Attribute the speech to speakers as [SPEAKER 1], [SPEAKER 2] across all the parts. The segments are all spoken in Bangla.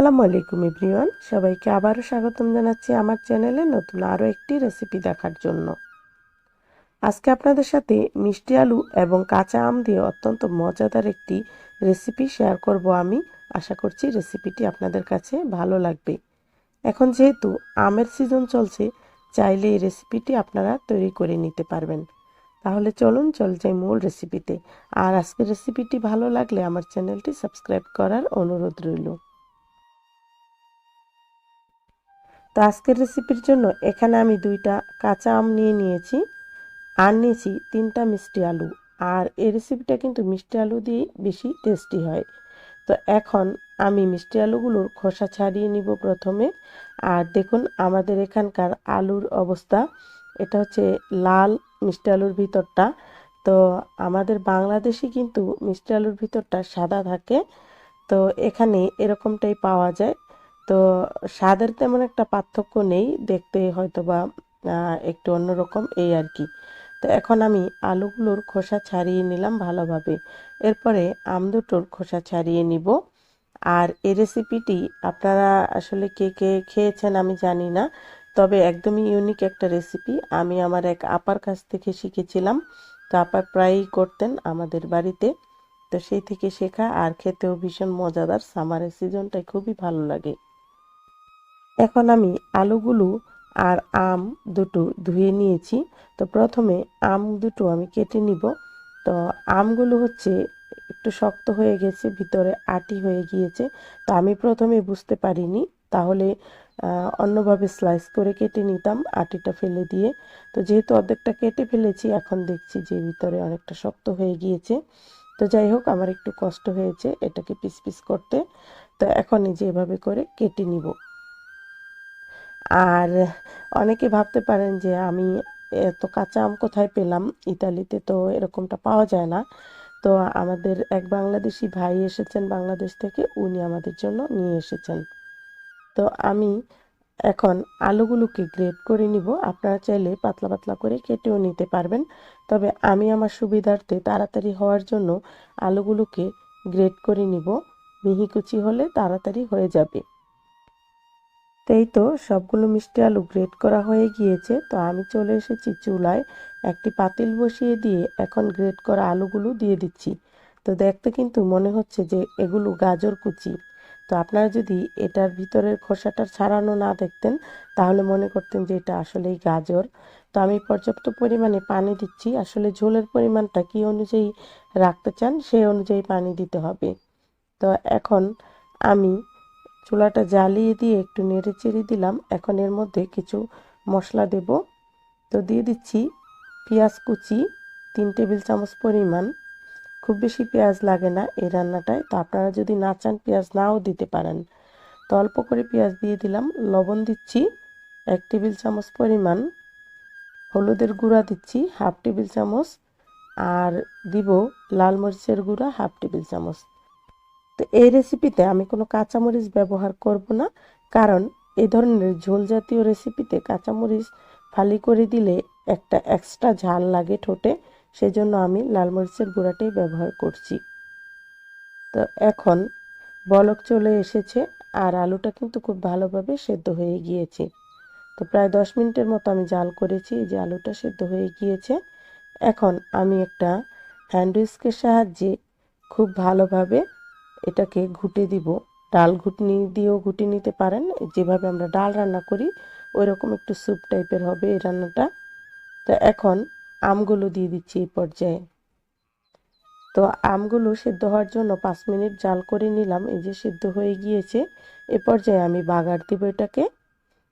[SPEAKER 1] আসসালামু আলাইকুম এভরিওয়ান, সবাইকে আবারও স্বাগতম জানাচ্ছি আমার চ্যানেলে নতুন আরও একটি রেসিপি দেখার জন্য। আজকে আপনাদের সাথে মিষ্টি আলু এবং কাঁচা আম দিয়ে অত্যন্ত মজাদার একটি রেসিপি শেয়ার করব আমি। আশা করছি রেসিপিটি আপনাদের কাছে ভালো লাগবে। এখন যেহেতু আমের সিজন চলছে, চাইলে এই রেসিপিটি আপনারা তৈরি করে নিতে পারবেন। তাহলে চলুন চল যাই মূল রেসিপিতে। আর আজকের রেসিপিটি ভালো লাগলে আমার চ্যানেলটি সাবস্ক্রাইব করার অনুরোধ রইল। তো আজকের রেসিপির জন্য এখানে আমি 2টা কাঁচা আম নিয়েছি আর নিয়েছি 3টা মিষ্টি আলু। আর এই রেসিপিটা কিন্তু মিষ্টি আলু দিয়ে বেশি টেস্টি হয়। তো এখন আমি মিষ্টি আলুগুলোর খোসা ছাড়িয়ে নিব প্রথমে। আর দেখুন আমাদের এখানকার আলুর অবস্থা, এটা হচ্ছে লাল মিষ্টি আলুর ভিতরটা। তো আমাদের বাংলাদেশে কিন্তু মিষ্টি আলুর ভিতরটা সাদা থাকে। তো এখানে এরকমটাই পাওয়া যায়। তো স্বাদের তেমন একটা পার্থক্য নেই, দেখতে হয়তো বা একটু অন্যরকম এই আর কি। তো এখন আমি আলুগুলোর খোসা ছাড়িয়ে নিলাম ভালোভাবে। এরপরে আম দুটোর খোসা ছাড়িয়ে নিব। আর এই রেসিপিটি আপনারা আসলে কে কে খেয়েছেন আমি জানি না, তবে একদমই ইউনিক একটা রেসিপি। আমি আমার এক আপার কাছ থেকে শিখেছিলাম। তো আপা প্রায়ই করতেন আমাদের বাড়িতে। তো সেই থেকে শেখা, আর খেতেও ভীষণ মজাদার। সামারের সিজনটাই খুবই ভালো লাগে। এখন আমি আলুগুলো আর আম দুটো ধুয়ে নিয়েছি। তো প্রথমে আম দুটো আমি কেটে নিব। তো আমগুলো হচ্ছে একটু শক্ত হয়ে গেছে, ভিতরে আটি হয়ে গিয়েছে। তো আমি প্রথমে বুঝতে পারিনি, তাহলে অন্যভাবে স্লাইস করে কেটে নিতাম আটিটা ফেলে দিয়ে। তো যেহেতু অর্ধেকটা কেটে ফেলেছি, এখন দেখছি যে ভিতরে অনেকটা শক্ত হয়ে গিয়েছে। তো যাই হোক, আমার একটু কষ্ট হয়েছে এটাকে পিস পিস করতে। তো এখন এই যে এভাবে করে কেটে নিব। আর অনেকে ভাবতে পারেন যে আমি এত কাঁচা আম কোথায় পেলাম, ইতালিতে তো এরকমটা পাওয়া যায় না। তো আমাদের এক বাংলাদেশি ভাই এসেছেন বাংলাদেশ থেকে, উনি আমাদের জন্য নিয়ে এসেছেন। তো আমি এখন আলুগুলোকে গ্রেট করে নিব। আপনারা চাইলে পাতলা পাতলা করে কেটেও নিতে পারবেন, তবে আমি আমার সুবিধার্থে তাড়াতাড়ি হওয়ার জন্য আলুগুলোকে গ্রেট করে নিব। মিহি কুচি হলে তাড়াতাড়ি হয়ে যাবে। এই তো সবগুলো মিষ্টি আলু গ্রেট করা হয়ে গিয়েছে। তো আমি চলে এসেছি চুলায়, একটি পাতিল বসিয়ে দিয়ে এখন গ্রেট করা আলুগুলো দিয়ে দিচ্ছি। তো দেখতে কিন্তু মনে হচ্ছে যে এগুলো গাজর কুচি। তো আপনারা যদি এটার ভিতরের খোসাটা ছাড়ানো না দেখতেন, তাহলে মনে করতেন যে এটা আসলেই গাজর। তো আমি পর্যাপ্ত পরিমাণে পানি দিচ্ছি। আসলে ঝোলের পরিমাণটা কী অনুযায়ী রাখতে চান সেই অনুযায়ী পানি দিতে হবে। তো এখন আমি চুলাটা জ্বালিয়ে দিয়ে একটু নেড়ে চেড়ে দিলাম। এখন এর মধ্যে কিছু মশলা দেব। তো দিয়ে দিচ্ছি পেঁয়াজ কুচি 3 টেবিল চামচ পরিমাণ। খুব বেশি পেঁয়াজ লাগে না এই রান্নাটায়, তো আপনারা যদি না চান পেঁয়াজ নাও দিতে পারেন। তো অল্প করে পেঁয়াজ দিয়ে দিলাম। লবণ দিচ্ছি 1 টেবিল চামচ পরিমাণ। হলুদের গুঁড়া দিচ্ছি 1/2 টেবিল চামচ। আর দিব লাল মরিচের গুঁড়া 1/2 টেবিল চামচ। তো এই রেসিপিতে আমি কোনো কাঁচামরিচ ব্যবহার করব না, কারণ এই ধরনের ঝোল জাতীয় রেসিপিতে কাঁচামরিচ ফালি করে দিলে একটা এক্সট্রা ঝাল লাগে ঠোঁটে, সেজন্য আমি লাল মরিচের গুঁড়াটাই ব্যবহার করছি। তো এখন বলক চলে এসেছে, আর আলুটা কিন্তু খুব ভালোভাবে সেদ্ধ হয়ে গিয়েছে। তো প্রায় 10 মিনিটের মতো আমি জাল করেছি, যে আলুটা সেদ্ধ হয়ে গিয়েছে। এখন আমি একটা হ্যান্ড হুইস্কের সাহায্যে খুব ভালোভাবে এটাকে ঘুটে দিব। ডাল ঘুটনি দিয়েও ঘুটে নিতে পারেন, যেভাবে আমরা ডাল রান্না করি ওই রকম একটু স্যুপ টাইপের হবে এই রান্নাটা। তো এখন আমগুলো দিয়ে দিচ্ছি এই পর্যায়ে। তো আমগুলো সেদ্ধ হওয়ার জন্য 5 মিনিট জাল করে নিলাম। এই যে সেদ্ধ হয়ে গিয়েছে। এ পর্যায়ে আমি বাগার দিব এটাকে।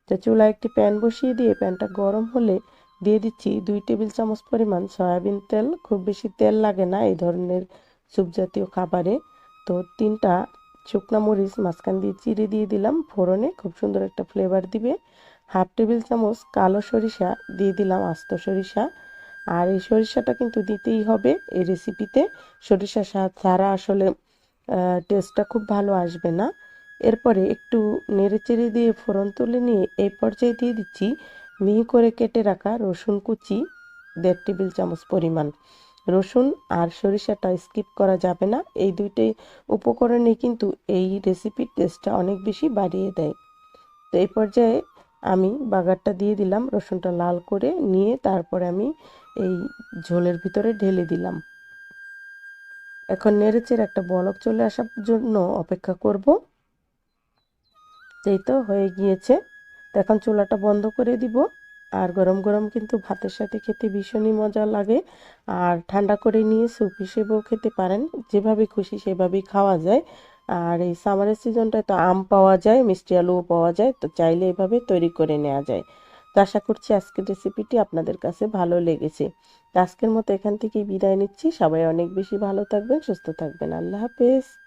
[SPEAKER 1] তো চুলায় একটি প্যান বসিয়ে দিয়ে প্যানটা গরম হলে দিয়ে দিচ্ছি 2 টেবিল চামচ পরিমাণ সয়াবিন তেল। খুব বেশি তেল লাগে না এই ধরনের স্যুপ জাতীয় খাবারে। তো 3টা শুকনা মরিচ মাঝখান দিয়ে চিড়ে দিয়ে দিলাম ফোড়নে, খুব সুন্দর একটা ফ্লেভার দিবে। 1/2 টেবিল চামচ কালো সরিষা দিয়ে দিলাম, আস্ত সরিষা। আর এই সরিষাটা কিন্তু দিতেই হবে এই রেসিপিতে। সরিষা ছাড়া আসলে টেস্টটা খুব ভালো আসবে না। এরপরে একটু নেড়েচেড়ে দিয়ে ফোড়ন তুলে নিয়ে এই পর্যায়ে দিয়ে দিচ্ছি মিহি করে কেটে রাখা রসুন কুচি 1.5 টেবিল চামচ পরিমাণ। রসুন আর সরিষাটা স্কিপ করা যাবে না। এই দুইটাই উপকরণে কিন্তু এই রেসিপির টেস্টটা অনেক বেশি বাড়িয়ে দেয়। তো এই পর্যায়ে আমি বাগারটা দিয়ে দিলাম, রসুনটা লাল করে নিয়ে তারপরে আমি এই ঝোলের ভিতরে ঢেলে দিলাম। এখন নেড়েচেড়ে একটা বলক চলে আসার জন্য অপেক্ষা করব। এই তো হয়ে গিয়েছে। তো এখন চুলাটা বন্ধ করে দিব। আর গরম গরম কিন্তু ভাতের সাথে খেতে ভীষণই মজা লাগে। আর ঠান্ডা করে নিয়ে স্যুপ হিসেবেও খেতে পারেন, যেভাবে খুশি সেভাবেই খাওয়া যায়। আর এই সামারের সিজনটায় তো আম পাওয়া যায়, মিষ্টি আলুও পাওয়া যায়, তো চাইলে এভাবে তৈরি করে নেওয়া যায়। তো আশা করছি আজকের রেসিপিটি আপনাদের কাছে ভালো লেগেছে। তো আজকের মতো এখান থেকেই বিদায় নিচ্ছি। সবাই অনেক বেশি ভালো থাকবেন, সুস্থ থাকবেন। আল্লাহ হাফেজ।